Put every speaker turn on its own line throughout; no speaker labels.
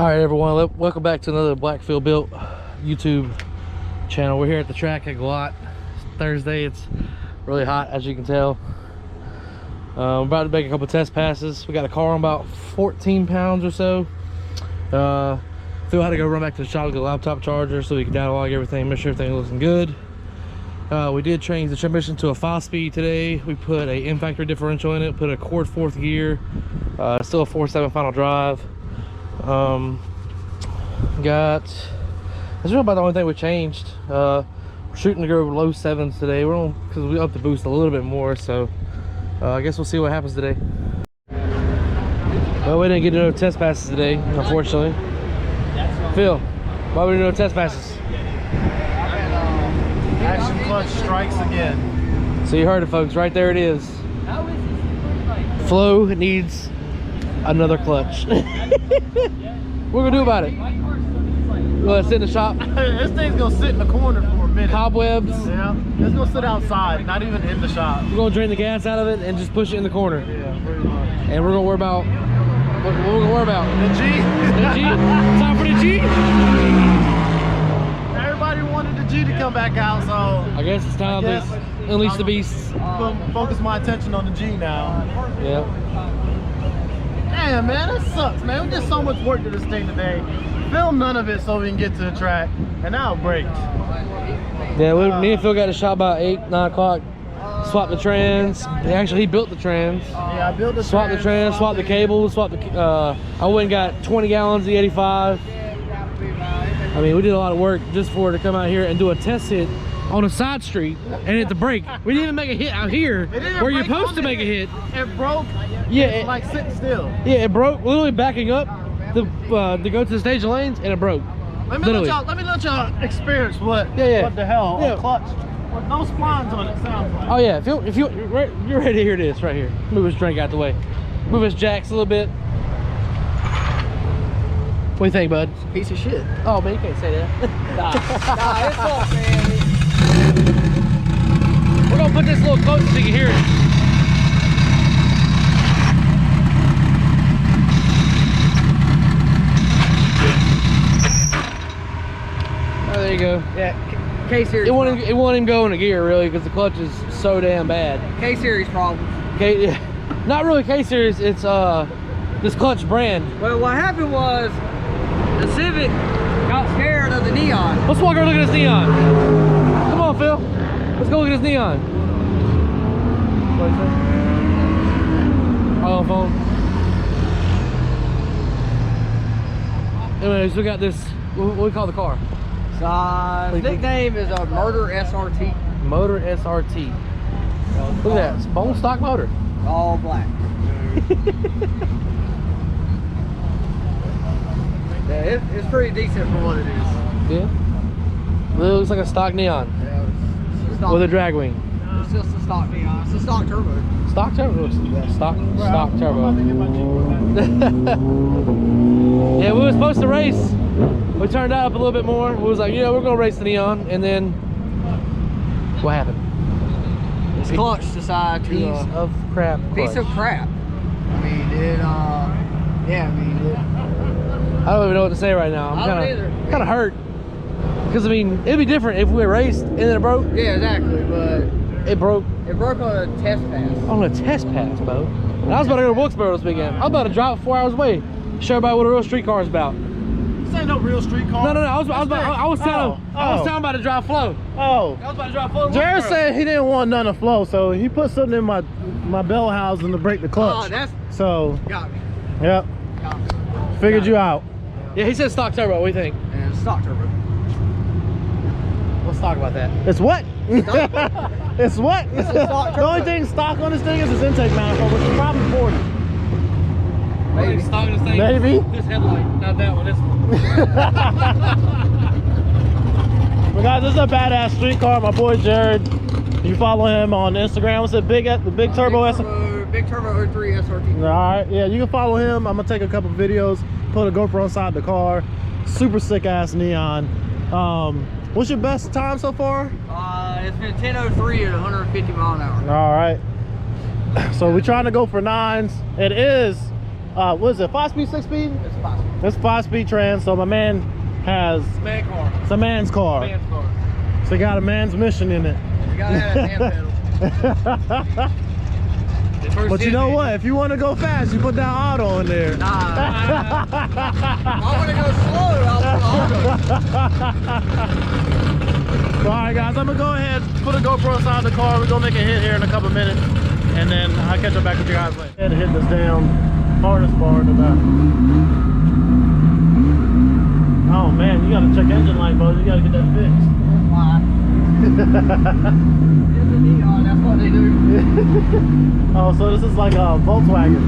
All right, everyone, welcome back to another Blackfield Built YouTube channel. We're here at the track at Glot. It's Thursday. It's really hot, as you can tell. We're about to make a couple test passes. We got a car on about 14 pounds or so. Phil had to go run back to the shop with the laptop charger so we can dialogue everything, make sure everything looking good. We did change the transmission to a 5-speed today. We put a in-factory differential in it, put a cord 4th gear, still a 4.7 final drive. That's really about the only thing we changed. We're shooting to go low 7s today. We're on because we upped the boost a little bit more, so I guess we'll see what happens today. Well, we didn't get no test passes today, unfortunately. Phil, why we didn't do no test passes?
Action clutch strikes again.
So you heard it, folks. Right there it is. Flow needs another clutch. What we gonna do about it? Well, let's sit in the shop.
This thing's gonna sit in the corner for a minute.
Cobwebs.
Yeah, it's gonna sit outside, not even in the shop.
We're gonna drain the gas out of it and just push it in the corner.
Yeah, pretty much.
And we're gonna worry about what we're gonna worry about.
The G.
The G. Time for the G.
Everybody wanted the G to come back out, so
I guess it's time to unleash the beast.
Focus my attention on the G now.
Yeah.
Damn, man, that sucks, man. We did so much work to this thing today. Filmed none of it so we can get to the track, and now it breaks.
Yeah, me and Phil got the shop about 8, 9 o'clock. Swapped the trans. Actually, he built the trans.
Yeah, I built the
swapped the trans, swapped the cables, swapped the. I went and got 20 gallons of the 85. I mean, we did a lot of work just for it to come out here and do a test hit on a side street and hit the brake. We didn't even make a hit out here where you're supposed to make a hit.
It broke.
Yeah,
like sitting still.
Yeah, it broke. Literally backing up to go to the stage of lanes, and it broke.
Let me let y'all experience what the hell a clutch with no splines on it sounds like.
Oh yeah, if you're ready to hear this right here. Move his drink out the way. Move his jacks a little bit. What do you think, bud?
Piece of shit.
Oh man, you can't say that.
Nah, it's all, man.
We're gonna put this a little closer so you can hear it. Oh, there you go.
Yeah, K-Series.
It won't even go in a gear really because the clutch is so damn bad.
K-Series problems.
Yeah, not really K-Series. It's this clutch brand.
Well, what happened was the Civic got scared of the neon.
Let's walk over and look at this neon. Come on, Phil. Let's go look at this neon. What is that? Oh, phone. Anyways, we got this. What do we call the car?
His nickname is a Murder SRT.
Motor SRT. Look at that. It's bone stock motor.
All black. Yeah, it's pretty decent for what it is.
Yeah. It looks like a stock neon.
Yeah, it's stock,
with a drag wing.
It's just a stock neon. It's a stock turbo.
Stock turbo? Yeah, stock turbo. Yeah, we were supposed to race. We turned out up a little bit more. We was like, yeah, we're gonna race the neon, and then what happened?
This clutch decided to
Piece of crap.
Piece of crap. I mean, yeah, I mean,
I don't even know what to say right now. I'm kind of hurt. Because I mean, it'd be different if we raced and then it broke.
Yeah, exactly, but
it broke.
It broke on a test pass.
On a test pass, bro. And I was about to go to Wilkesboro this weekend. I was about to drive 4 hours away. Show everybody what a real street car is about.
This ain't no real street car.
No. I was telling about to drive Flow.
Oh.
I was about to drive Flow.
Jared said he didn't want none of Flow, so he put something in my bell housing to break the clutch.
Oh, that's got me.
Yep.
Got me.
Figured you out.
Yeah, he said stock turbo. What do you think?
And stock turbo.
Let's talk about that.
It's what? It's what?
It's a stock turbo.
The only thing stock on this thing is its intake manifold, which is probably 40.
Maybe. Stock on this thing.
Maybe.
This headlight, not that one. This one.
But guys, this is a badass street car. My boy Jared. You follow him on Instagram. What's it? The big turbo
Big Turbo 03 SRT.
All right, yeah, you can follow him. I'm gonna take a couple videos, put a GoPro inside the car. Super sick ass neon. What's your best time so far?
It's been 10:03 at 150 mile an hour.
All right. So we're trying to go for 9s. It is what is it, 5-speed, 6-speed?
It's possible.
It's 5-speed trans, so my man has,
Man car.
it's a man's car.
Man's car.
So he got a man's mission in it.
You gotta have a hand pedal.
But you know what? If you want to go fast, you put that auto in there.
Nah. I wanna go slow, I'll put auto.
So, alright guys, I'm gonna go ahead, put a GoPro inside the car. We're gonna make a hit here in a couple minutes, and then I'll catch up back with you guys later. And hit this damn harness bar in the back. Oh man, you gotta check engine light, bro. You gotta get that fixed.
Why? It's a neon, that's what they do.
Oh, so this is like a Volkswagen.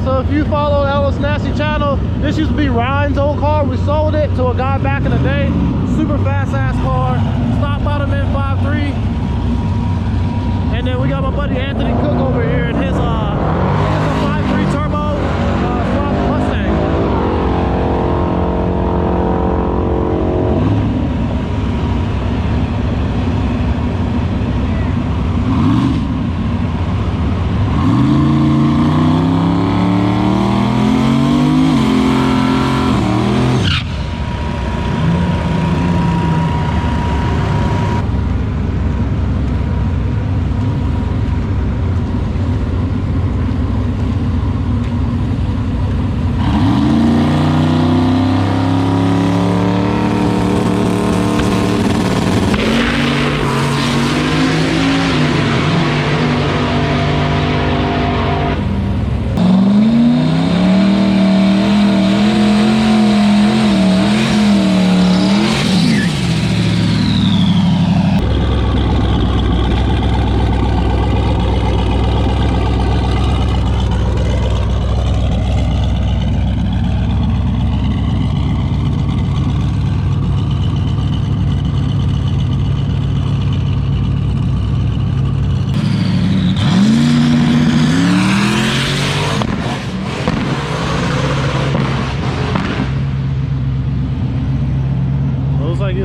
So if you follow Ellis Nasty channel, this used to be Ryan's old car. We sold it to a guy back in the day. Super fast ass car. Stock bottom in 5.3. And then we got my buddy Anthony Cook over here and his 5.3 turbo swap Mustang.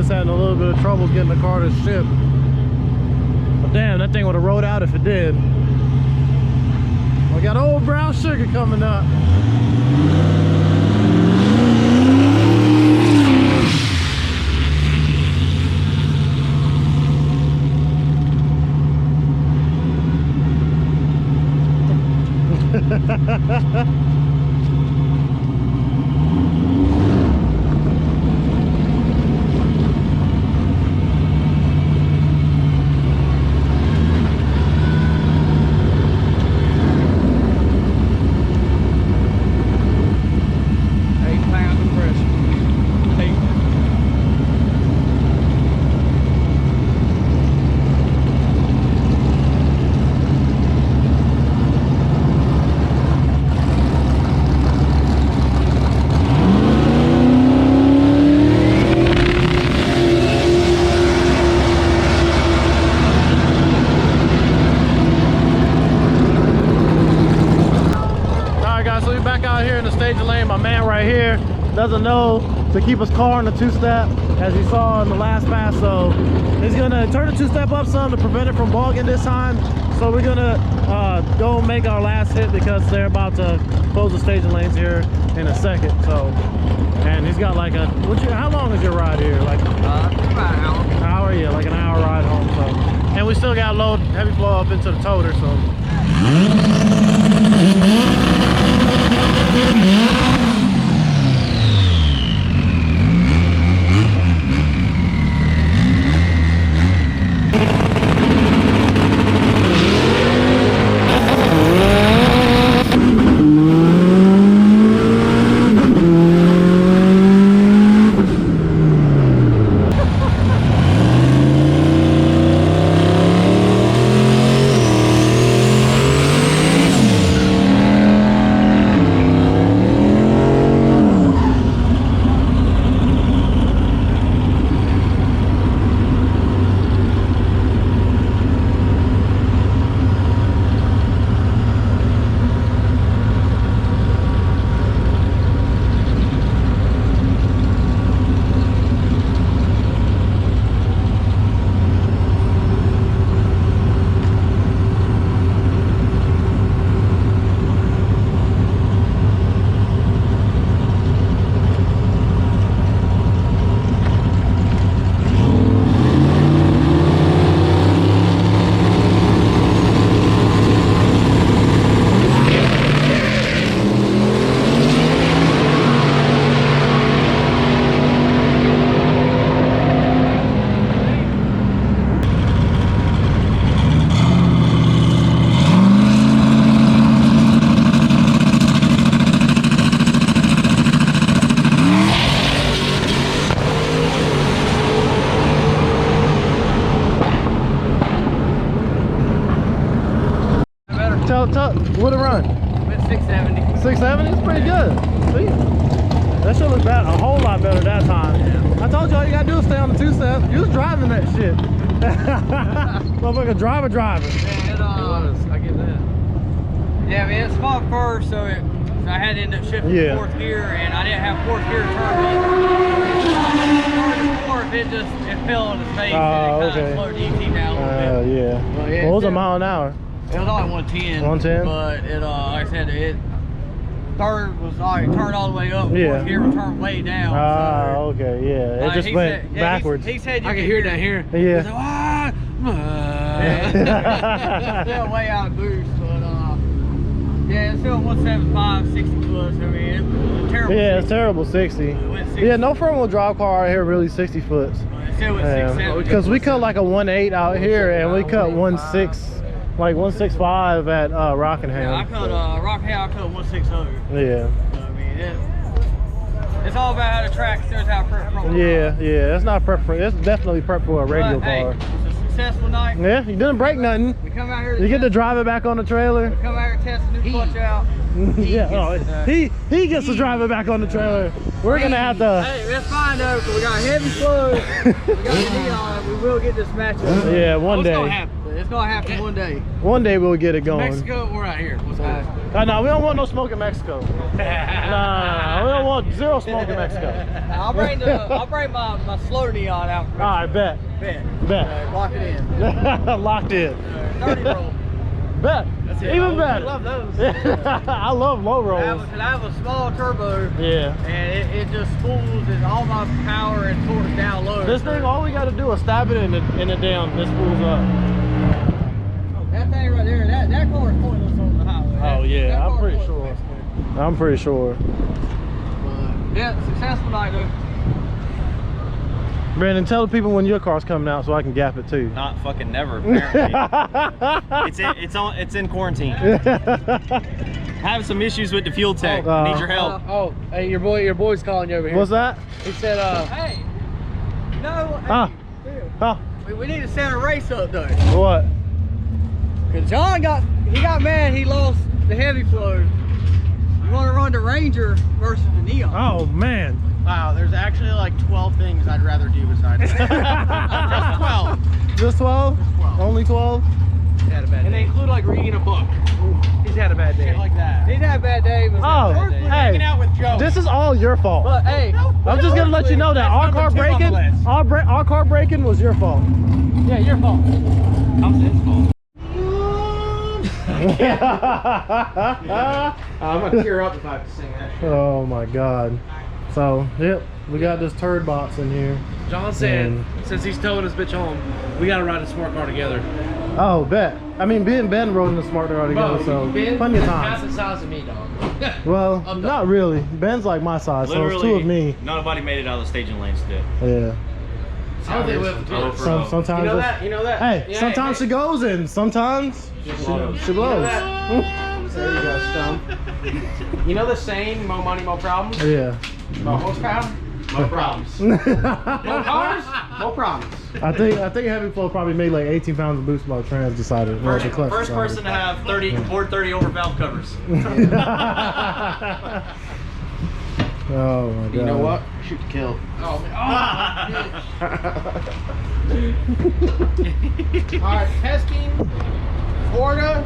Having a little bit of trouble getting the car to ship. But damn, that thing would have rode out if it did. We got old brown sugar coming up. doesn't know to keep his car in the two-step, as you saw in the last pass. So he's gonna turn the two-step up some to prevent it from bugging this time. So we're gonna go make our last hit because they're about to close the staging lanes here in a second. So, and he's got like a, how long is your ride here? Like
About an hour.
an hour, yeah, like an hour ride home. So, and we still got to load heavy flow up into the toter. So. What a run.
Went 670.
670 is pretty good. See? That should look bad, a whole lot better that time. Yeah. I told you all you gotta do is stay on the two-step. You was driving that shit. Motherfucker, driver.
Yeah, it was. I get that. Yeah, I mean, it's small first, so I had to end up shifting to fourth gear, and I didn't have fourth gear turn. It fell on its face, and it kind of slowed the ET down a little bit.
Yeah.
Well, yeah,
what was a mile an hour?
It was only 110.
110?
But it, like I said, third was already turned all the way up.
Yeah.
Fourth gear was turned way down.
Okay, yeah. It just went backwards.
He said
I can hear that here.
Yeah.
Still way out of boost, but yeah, it's still 175, 60 plus. I mean, it was terrible.
Yeah, it's terrible 60. Yeah, no front wheel drive car out here really 60 foots. Because we cut like a 1.8 out here, and we cut 1.6. Like 165 at Rockingham.
Yeah, I cut Rockingham. I cut 160.
Yeah.
I mean, it's all about how the track shows how prep for.
Yeah. It's not prep for. It's definitely prep for a radio car.
Hey, it's a successful night.
Yeah, you didn't break nothing.
We come out here.
You get to drive it back on the trailer.
We come out here and test the new clutch out.
Yeah. He gets to drive it back on the trailer. We're gonna have to.
Hey, that's fine though, because we got Heavyflow. We got the neon. We will get this matchup.
Yeah, one day.
It's gonna happen one day.
One day we'll get it going.
Mexico, we're out here. What's
No, we don't want no smoke in Mexico. Nah, we don't want zero smoke in Mexico.
I'll bring my slow neon out.
All right, bet.
Lock it in.
Locked in.
30 roll.
Bet. Even better.
I love those.
I love low rolls.
I have a small turbo.
Yeah.
And it just spools all my power and torque down low.
This thing, all we got to do is stab it in it down. It spools up.
That thing right there, that car is pointless on the highway.
Oh yeah, I'm pretty sure. I'm pretty sure.
Yeah, successful night though.
Brandon, tell the people when your car's coming out so I can gap it too.
Not fucking never, apparently. it's in quarantine. Having some issues with the fuel tank. Need your help.
Hey, your boy's calling you over here.
What's that?
He said,
hey, no, we need to set a race up though.
What?
Cause John got mad. He lost the Heavyflow. You want to run the Ranger versus the Neon?
Oh man.
Wow, there's actually like 12 things I'd rather do besides Just 12.
Just 12?
Just 12.
Only 12?
and they include like reading a book.
He's had a bad day.
Shit like that. He's had a bad day. But
Oh, hey,
hanging out with Joe.
this is all your fault.
But hey,
I'm just gonna let you know that our car breaking, our car breaking was your fault.
yeah, your fault. How's his fault? I'm gonna tear up if I have to sing that shit.
Oh my god. So, yep, we got this turd box in here.
John said, since he's towing this bitch home, we gotta ride a smart car together.
Oh, bet. I mean, Ben rode in the smart car together, so plenty of
Half
time.
the size of me, dog.
Well, not really. Ben's like my size, so it's two of me.
Nobody made it out of the staging lane still.
Yeah.
I don't think we have to do it.
Sometimes
You know
it's-
that? You know that?
Hey,
Yeah,
sometimes she goes and sometimes she blows.
There you go, Stump. You know the saying, more money, more problems?
Yeah.
More horsepower, more problems. More cars, more problems.
I think Heavyflow probably made like 18 pounds of boost while trans decided.
First person to have 430 over valve covers.
Oh my god.
You know what? Shoot to kill. Oh, Alright, testing Florida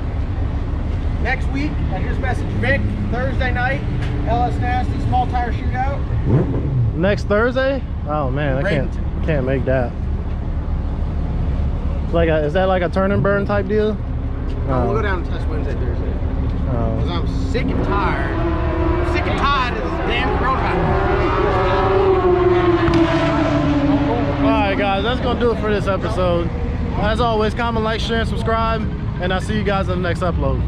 next week. And here's message Vic. Thursday night, LS Nasty small tire shootout.
Next Thursday? Oh man, I can't make that. It's like is that like a turn and burn type deal?
No, we'll go down and test Wednesday, Thursday. Because I'm sick and tired. I'm sick and tired of this damn coronavirus.
Alright guys, that's gonna do it for this episode. As always, comment, like, share, and subscribe, and I'll see you guys in the next upload.